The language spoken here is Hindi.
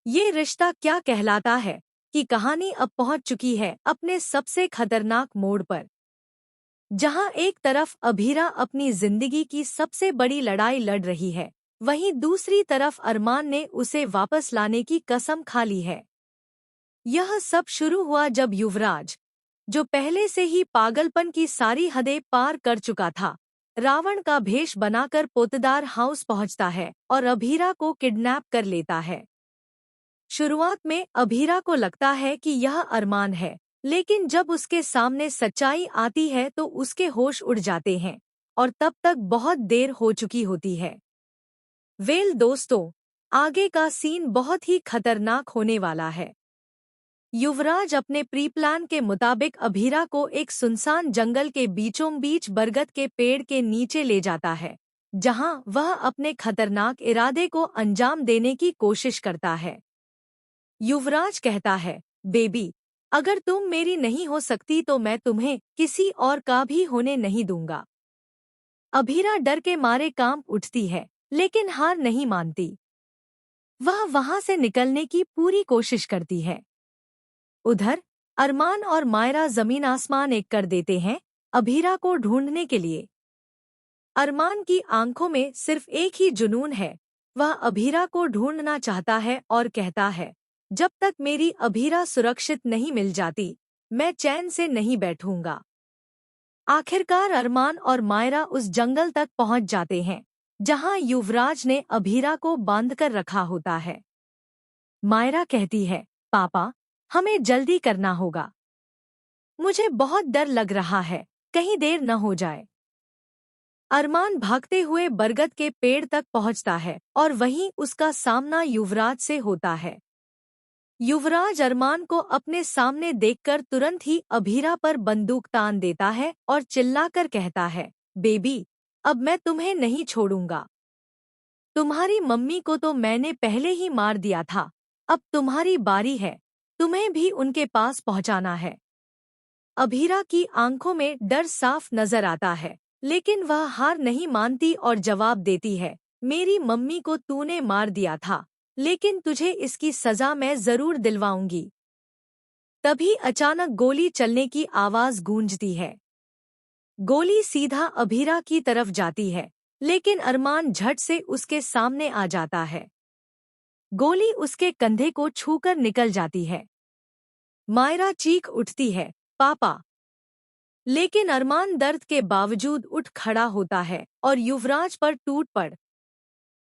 ये रिश्ता क्या कहलाता है कि कहानी अब पहुंच चुकी है अपने सबसे खतरनाक मोड़ पर, जहां एक तरफ अभीरा अपनी जिंदगी की सबसे बड़ी लड़ाई लड़ रही है, वहीं दूसरी तरफ अरमान ने उसे वापस लाने की कसम खा ली है। यह सब शुरू हुआ जब युवराज, जो पहले से ही पागलपन की सारी हदें पार कर चुका था, रावण का भेष बनाकर पोतदार हाउस पहुंचता है और अभीरा को किडनैप कर लेता है। शुरुआत में अभीरा को लगता है कि यह अरमान है, लेकिन जब उसके सामने सच्चाई आती है तो उसके होश उड़ जाते हैं और तब तक बहुत देर हो चुकी होती है। वेल दोस्तों, आगे का सीन बहुत ही खतरनाक होने वाला है। युवराज अपने प्री प्लान के मुताबिक अभीरा को एक सुनसान जंगल के बीचों बीच बरगद के पेड़ के नीचे ले जाता है, जहां वह अपने खतरनाक इरादे को अंजाम देने की कोशिश करता है। युवराज कहता है, बेबी, अगर तुम मेरी नहीं हो सकती तो मैं तुम्हें किसी और का भी होने नहीं दूंगा। अभीरा डर के मारे कांप उठती है, लेकिन हार नहीं मानती। वह वहां से निकलने की पूरी कोशिश करती है। उधर अरमान और मायरा जमीन आसमान एक कर देते हैं अभीरा को ढूंढने के लिए। अरमान की आंखों में सिर्फ एक ही जुनून है, वह अभीरा को ढूंढना चाहता है और कहता है, जब तक मेरी अभीरा सुरक्षित नहीं मिल जाती, मैं चैन से नहीं बैठूंगा। आखिरकार अरमान और मायरा उस जंगल तक पहुंच जाते हैं, जहां युवराज ने अभीरा को बांधकर रखा होता है। मायरा कहती है, पापा, हमें जल्दी करना होगा। मुझे बहुत डर लग रहा है, कहीं देर न हो जाए। अरमान भागते हुए बरगद के पेड़ तक पहुंचता है और वहीं उसका सामना युवराज से होता है। युवराज अरमान को अपने सामने देखकर तुरंत ही अभीरा पर बंदूक तान देता है और चिल्लाकर कहता है, बेबी, अब मैं तुम्हें नहीं छोड़ूंगा। तुम्हारी मम्मी को तो मैंने पहले ही मार दिया था, अब तुम्हारी बारी है, तुम्हें भी उनके पास पहुंचाना है। अभीरा की आंखों में डर साफ नजर आता है, लेकिन वह हार नहीं मानती और जवाब देती है, मेरी मम्मी को तूने मार दिया था, लेकिन तुझे इसकी सजा मैं जरूर दिलवाऊंगी। तभी अचानक गोली चलने की आवाज गूंजती है। गोली सीधा अभीरा की तरफ जाती है, लेकिन अरमान झट से उसके सामने आ जाता है। गोली उसके कंधे को छूकर निकल जाती है। मायरा चीख उठती है, पापा। लेकिन अरमान दर्द के बावजूद उठ खड़ा होता है और युवराज पर टूट पड़